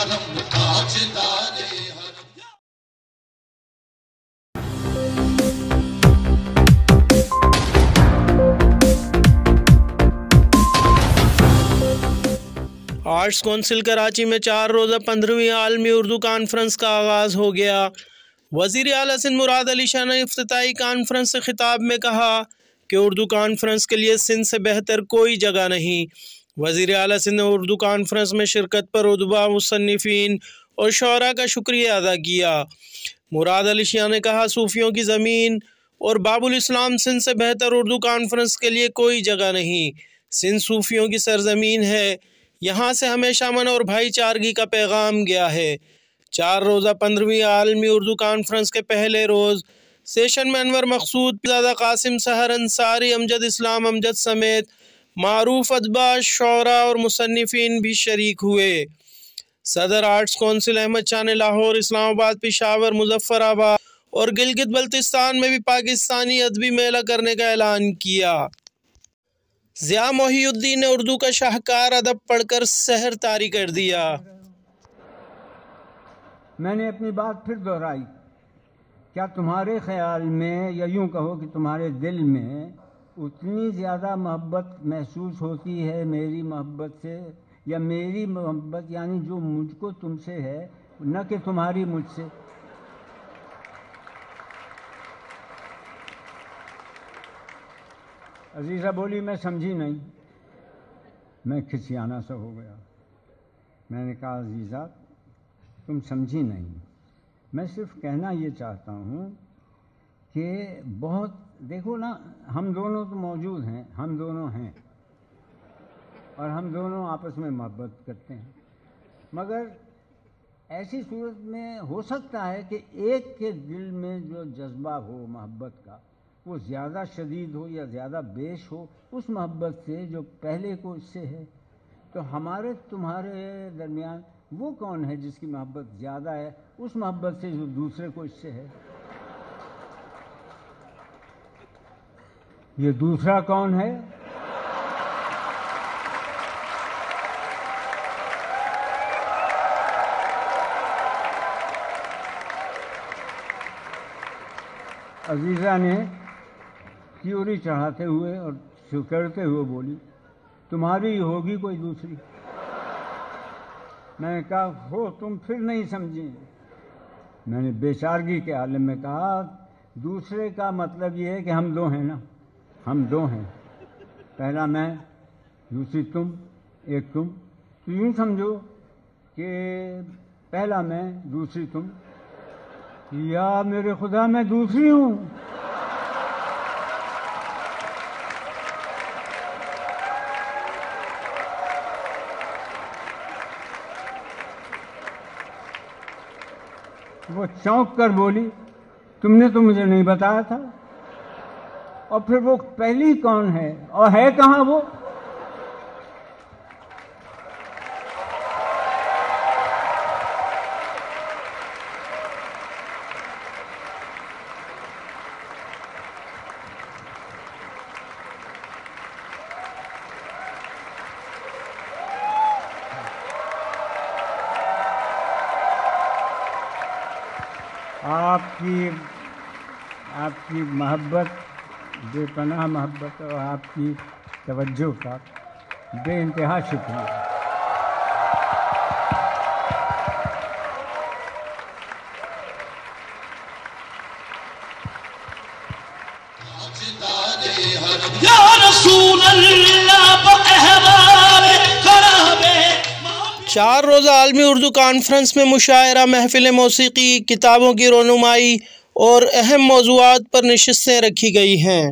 हरम ताजदारे हरम। Arts council Karachi में 4 रोज़ा 15वीं आलमी उर्दू कॉन्फ्रेंस का आगाज़ हो गया। वज़ीर आला सिंध मुराद अली शाह ने इफ्तिताई कॉन्फ्रेंस से खिताब में कहा कि उर्दू कॉन्फ्रेंस के लिए सिंध से बेहतर कोई जगह नहीं। वज़ीर आला सिंध ने उर्दू कॉन्फ्रेंस में शिरकत पर उदबा, मुसन्निफ़ीन और शोरा का शुक्रिया अदा किया। मुराद अली शाह ने कहा, सूफ़ियों की ज़मीन और बाबुल इस्लाम सिंध से बेहतर उर्दू कॉन्फ्रेंस के लिए कोई जगह नहीं। सिंध सूफ़ियों की सरज़मीन है, यहाँ से हमेशा अमन और भाईचारगी का पैगाम गया है। 4 रोज़ा 15वीं आलमी उर्दू कॉन्फ्रेंस के पहले रोज़ सेशन में अनवर मकसूद, ज़ादा कासिम सहर अंसारी, अमजद इस्लाम अमजद समेत मारूफ अदबा, शोरा और मुसन्निफ़ीन भी शरीक हुए। सदर आर्ट्स कौंसिल अहमद शाह ने लाहौर, इस्लामाबाद, पेशावर, मुजफ्फराबाद और गिलगित बल्तिस्तान में भी पाकिस्तानी अदबी मेला करने का ऐलान किया। ज़िया मोहिउद्दीन ने उर्दू का शाहकार अदब पढ़कर सहर तारी कर दिया। मैंने अपनी बात फिर दोहराई, क्या तुम्हारे ख्याल में, या यूँ कहो कि तुम्हारे दिल में उतनी ज़्यादा मोहब्बत महसूस होती है मेरी मोहब्बत से, या मेरी मोहब्बत यानी जो मुझको तुमसे है, न कि तुम्हारी मुझसे? अजीज़ा बोली, मैं समझी नहीं। मैं खिसियाना सा हो गया। मैंने कहा, अजीज़ा तुम समझी नहीं, मैं सिर्फ कहना ये चाहता हूँ कि बहुत, देखो ना, हम दोनों तो मौजूद हैं, हम दोनों हैं और हम दोनों आपस में मोहब्बत करते हैं, मगर ऐसी सूरत में हो सकता है कि एक के दिल में जो जज्बा हो मोहब्बत का, वो ज़्यादा शदीद हो या ज़्यादा बेश हो उस मोहब्बत से जो पहले को इससे है। तो हमारे तुम्हारे दरमियान वो कौन है जिसकी मोहब्बत ज़्यादा है उस मोहब्बत से जो दूसरे को इससे है? ये दूसरा कौन है? अजीज़ा ने क्यूरी चढ़ाते हुए और स्वीकारते हुए बोली, तुम्हारी होगी कोई दूसरी? मैंने कहा, हो तुम फिर नहीं समझी। मैंने बेचारगी के आलम में कहा, दूसरे का मतलब ये है कि हम दो हैं ना, हम दो हैं, पहला मैं, दूसरी तुम, एक तुम। तो यूँ समझो कि पहला मैं, दूसरी तुम, या मेरे खुदा मैं दूसरी हूँ। वो चौंक कर बोली, तुमने तो मुझे नहीं बताया था। और फिर वो पहली कौन है और है कहाँ वो? आपकी मोहब्बत, बेपनाह मोहब्बत और आपकी तवज्जो का बेइंतहा शुक्रिया। या रसूल अल्लाह 4 रोज़ा आलमी उर्दू कॉन्फ्रेंस में मुशायरा, महफिल मौसीकी, किताबों की रोनुमाई और अहम मौज़ूआत पर नशिस्तें रखी गई हैं।